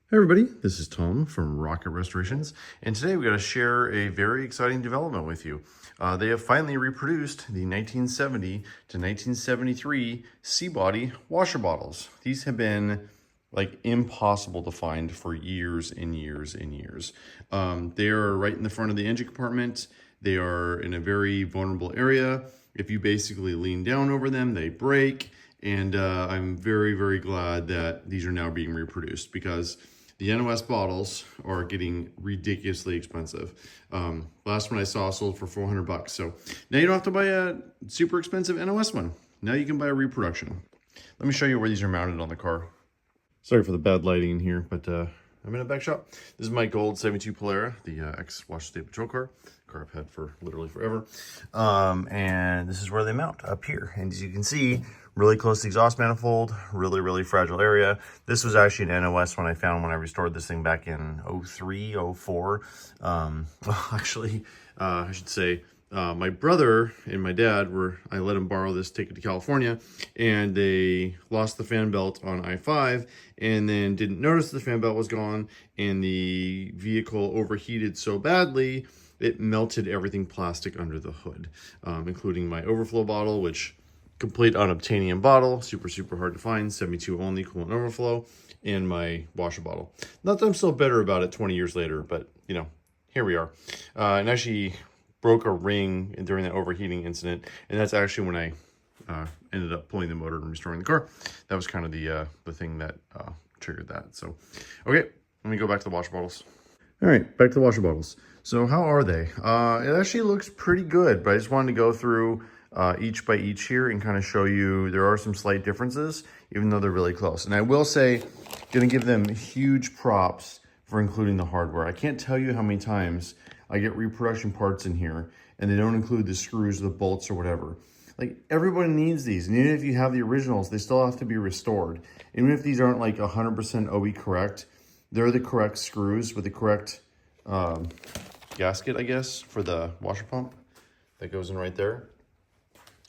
Hey everybody, this is Tom from Rocket Restorations, and today we're going to share a very exciting development with you. They have finally reproduced the 1970 to 1973 C-Body washer bottles. These have been like impossible to find for years and years and years. They are right in the front of the engine compartment. They are in a very vulnerable area. If you basically lean down over them, they break. And I'm very, very glad that these are now being reproduced because the NOS bottles are getting ridiculously expensive. Last one I saw sold for 400 bucks. So now you don't have to buy a super expensive NOS one. Now you can buy a reproduction. Let me show you where these are mounted on the car. Sorry for the bad lighting in here, but I'm in a back shop. This is my gold 72 Polara, the ex-Washington State Patrol car I've had for literally forever. And this is where they mount, up here. And as you can see, really close to the exhaust manifold, really, really fragile area. This was actually an NOS when I restored this thing back in 03, 04. Actually, I should say, my brother and my dad I let them borrow this, take it to California, and they lost the fan belt on I-5 and then didn't notice the fan belt was gone, and the vehicle overheated so badly, it melted everything plastic under the hood, including my overflow bottle, which complete unobtainium bottle, super, super hard to find, 72 only, coolant overflow, and my washer bottle. Not that I'm still better about it 20 years later, but you know, here we are. And actually broke a ring during that overheating incident, and that's actually when I ended up pulling the motor and restoring the car. That was kind of the thing that triggered that. So, okay, let me go back to the washer bottles. All right, back to the washer bottles. So how are they? It actually looks pretty good, but I just wanted to go through each by each here and kind of show you there are some slight differences, even though they're really close. And I will say, gonna give them huge props for including the hardware. I can't tell you how many times I get reproduction parts in here and they don't include the screws, the bolts, or whatever. Like, everybody needs these. And even if you have the originals, they still have to be restored. Even if these aren't like 100% OE correct, they're the correct screws with the correct gasket, I guess, for the washer pump that goes in right there.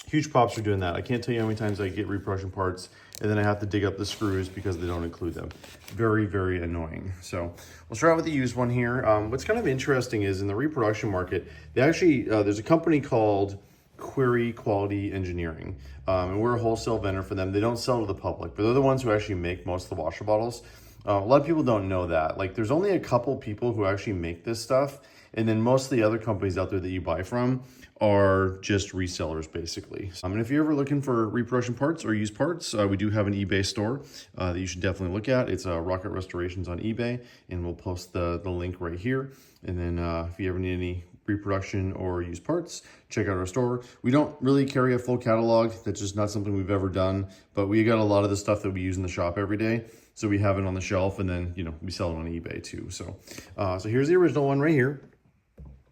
Huge props for doing that. I can't tell you how many times I get reproduction parts and then I have to dig up the screws because they don't include them. Very, very annoying. So we'll start out with the used one here. What's kind of interesting is in the reproduction market, they actually, there's a company called Query Quality Engineering, and we're a wholesale vendor for them. They don't sell to the public, but they're the ones who actually make most of the washer bottles. A lot of people don't know that. Like, there's only a couple people who actually make this stuff, and then most of the other companies out there that you buy from are just resellers, basically. And if you're ever looking for reproduction parts or used parts, we do have an eBay store that you should definitely look at. It's Rocket Restorations on eBay, and we'll post the link right here. And then if you ever need any reproduction or used parts, check out our store. We don't really carry a full catalog. That's just not something we've ever done, but we got a lot of the stuff that we use in the shop every day. So we have it on the shelf, and then, you know, we sell it on eBay too. So, so here's the original one right here.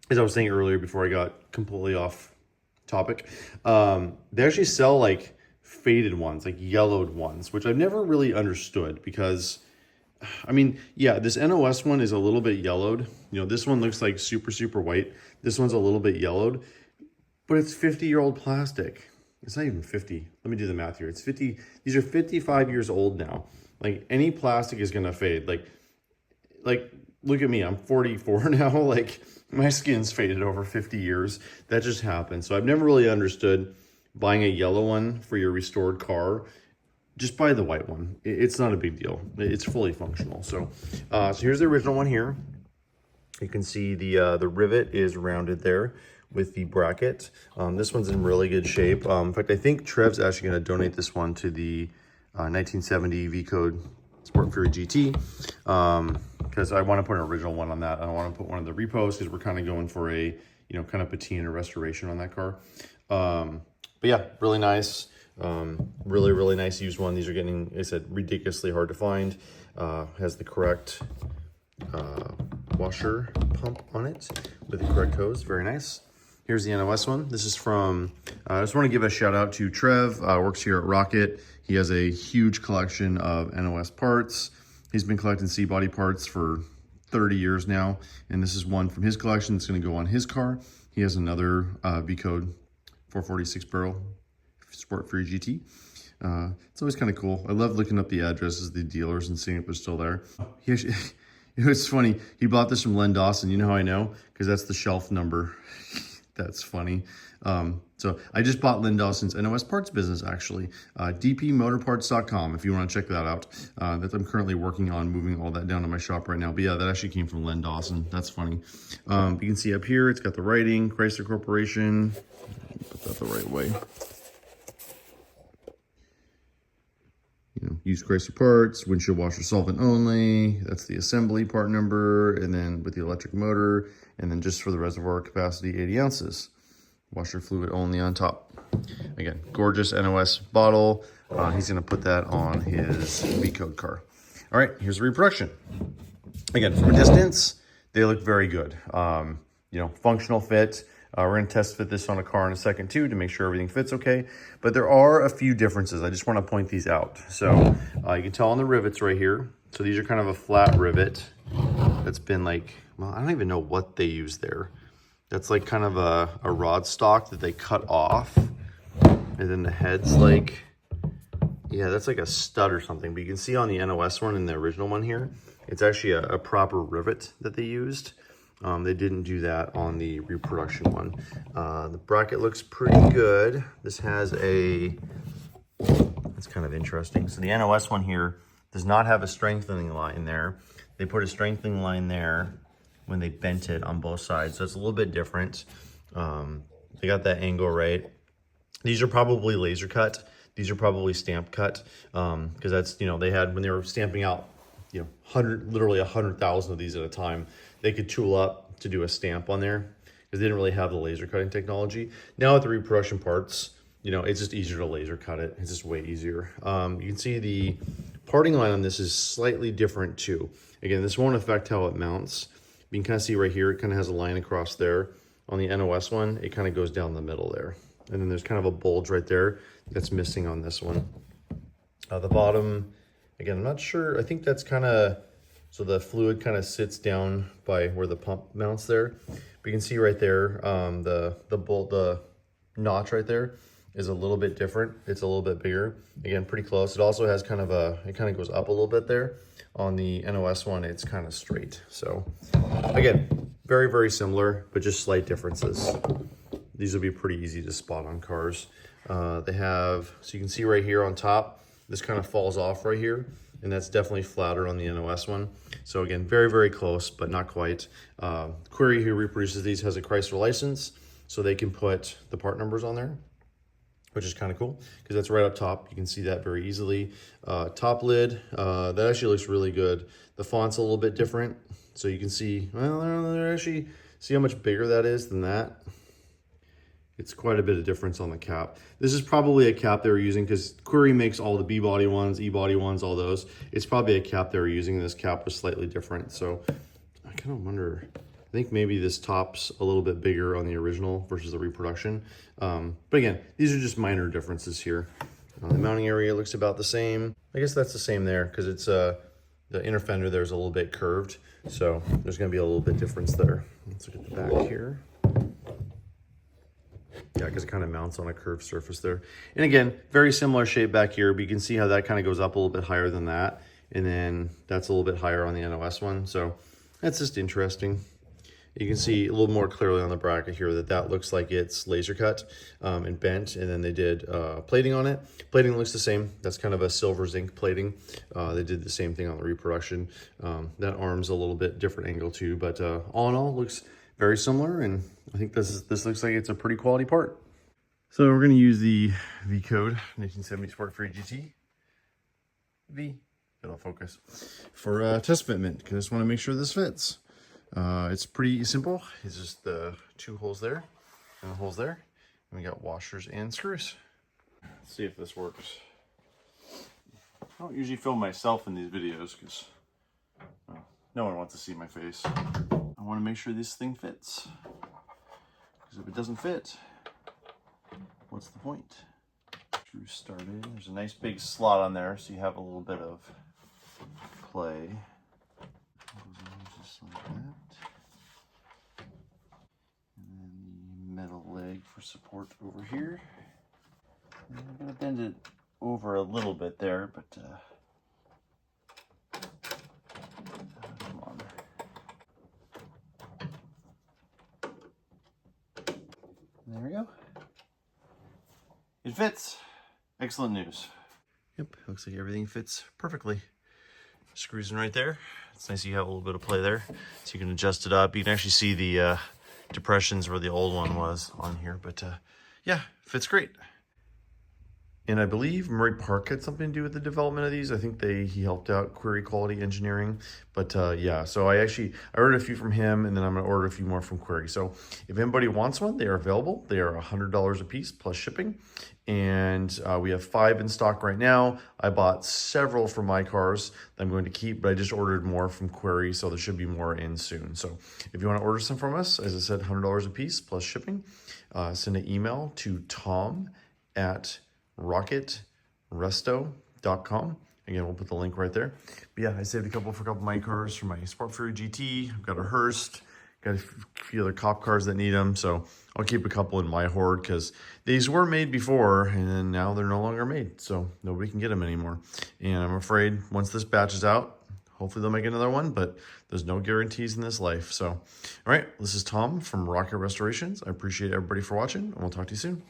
As I was saying earlier before I got completely off topic, they actually sell like faded ones, like yellowed ones, which I've never really understood because, I mean, yeah, this NOS one is a little bit yellowed. You know, this one looks like super, super white. This one's a little bit yellowed, but it's 50-year-old plastic. It's not even 50. Let me do the math here. It's 50. These are 55 years old now. Like, any plastic is gonna fade. Like look at me, I'm 44 now. Like, my skin's faded over 50 years. That just happened. So I've never really understood buying a yellow one for your restored car. Just buy the white one. It's not a big deal. It's fully functional. So, so here's the original one here. You can see the rivet is rounded there with the bracket. This one's in really good shape. In fact, I think Trev's actually gonna donate this one to the 1970 V-Code Sport Fury GT, because I want to put an original one on that. I don't want to put one of the Repos because we're kind of going for a, you know, kind of patina restoration on that car. But yeah, really nice. Really, really nice used one. These are getting, like I said, ridiculously hard to find. Has the correct washer pump on it with the correct hose. Very nice. Here's the NOS one. This is from, I just want to give a shout out to Trev, works here at Rocket. He has a huge collection of NOS parts. He's been collecting C-Body parts for 30 years now, and this is one from his collection that's going to go on his car. He has another V-Code 446 barrel Sport Fury GT. It's always kind of cool. I love looking up the addresses of the dealers and seeing if they're still there. He actually, it's funny. He bought this from Len Dawson. You know how I know? Because that's the shelf number. That's funny. So I just bought Len Dawson's NOS Parts business, actually. dpmotorparts.com if you want to check that out. That I'm currently working on moving all that down to my shop right now. But yeah, that actually came from Len Dawson. That's funny. You can see up here, it's got the writing, Chrysler Corporation. Put that the right way. You know, use Chrysler parts, windshield washer solvent only. That's the assembly part number. And then with the electric motor, and then just for the reservoir capacity, 80 ounces. Washer fluid only on top. Again, gorgeous NOS bottle. He's gonna put that on his V-Code car. All right, here's the reproduction. Again, from a distance, they look very good. You know, functional fit. We're gonna test fit this on a car in a second too to make sure everything fits okay. But there are a few differences. I just wanna point these out. So you can tell on the rivets right here. So these are kind of a flat rivet that's been like, well, I don't even know what they use there. That's like kind of a rod stock that they cut off. And then the head's like, yeah, that's like a stud or something. But you can see on the NOS one and the original one here, it's actually a proper rivet that they used. They didn't do that on the reproduction one. The bracket looks pretty good. This has a, that's kind of interesting. So the NOS one here does not have a strengthening line there. They put a strengthening line there when they bent it on both sides. So it's a little bit different. They got that angle right. These are probably laser cut. These are probably stamp cut. Because that's, you know, they had, when they were stamping out, you know, literally 100,000 of these at a time, they could tool up to do a stamp on there because they didn't really have the laser cutting technology. Now with the reproduction parts, you know, it's just easier to laser cut it. It's just way easier. You can see the parting line on this is slightly different too. Again, this won't affect how it mounts. You can kind of see right here, it kind of has a line across there. On the NOS one, it kind of goes down the middle there. And then there's kind of a bulge right there that's missing on this one. The bottom, again, I'm not sure. I think that's kind of, so the fluid kind of sits down by where the pump mounts there. But you can see right there, the notch right there is a little bit different. It's a little bit bigger. Again, pretty close. It also has kind of a, it kind of goes up a little bit there. On the NOS one, it's kind of straight. So again, very, very similar, but just slight differences. These will be pretty easy to spot on cars. They have, so you can see right here on top, this kind of falls off right here, and that's definitely flatter on the NOS one. So again, very, very close, but not quite. Query who reproduces these has a Chrysler license, so they can put the part numbers on there, which is kind of cool because that's right up top. You can see that very easily. Top lid, that actually looks really good. The font's a little bit different. So you can see, well, actually, see how much bigger that is than that? It's quite a bit of difference on the cap. This is probably a cap they were using because Query makes all the B-body ones, E-body ones, all those. It's probably a cap they were using. This cap was slightly different. So I kind of wonder, I think maybe this top's a little bit bigger on the original versus the reproduction. But again, these are just minor differences here. The mounting area looks about the same. I guess that's the same there because it's the inner fender there is a little bit curved. So there's going to be a little bit difference there. Let's look at the back here. Yeah, because it kind of mounts on a curved surface there. And again, very similar shape back here, but you can see how that kind of goes up a little bit higher than that. And then that's a little bit higher on the NOS one. So that's just interesting. You can see a little more clearly on the bracket here that that looks like it's laser cut and bent, and then they did plating on it. Plating looks the same. That's kind of a silver zinc plating. They did the same thing on the reproduction. That arm's a little bit different angle too, but all in all, looks very similar, and I think this looks like it's a pretty quality part. So we're going to use the V-Code 1970 Sport Fury GT V, it'll focus, for test fitment, because I just want to make sure this fits. It's pretty simple. It's just the two holes there and the holes there. And we got washers and screws. Let's see if this works. I don't usually film myself in these videos because no one wants to see my face. I want to make sure this thing fits. Because if it doesn't fit, what's the point? Screws started. There's a nice big slot on there, so you have a little bit of play. Just like that. And then the metal leg for support over here. And I'm going to bend it over a little bit there, but come on. There we go. It fits. Excellent news. Yep, looks like everything fits perfectly. Screws in right there. It's nice you have a little bit of play there, so you can adjust it up. You can actually see the depressions where the old one was on here, but yeah, fits great. And I believe Murray Park had something to do with the development of these. I think he helped out Query Quality Engineering. But yeah, so I ordered a few from him, and then I'm gonna order a few more from Query. So if anybody wants one, they are available. They are $100 a piece plus shipping. And we have 5 in stock right now. I bought several for my cars that I'm going to keep, but I just ordered more from Query, so there should be more in soon. So if you wanna order some from us, as I said, $100 a piece plus shipping. Send an email to tom@rocketresto.com. Again, we'll put the link right there. But yeah, I saved a couple for a couple of my cars for my Sport Fury GT. I've got a Hearst, got a few other cop cars that need them. So I'll keep a couple in my hoard because these were made before and now they're no longer made. So nobody can get them anymore. And I'm afraid once this batch is out, hopefully they'll make another one, but there's no guarantees in this life. So, all right, this is Tom from Rocket Restorations. I appreciate everybody for watching, and we'll talk to you soon.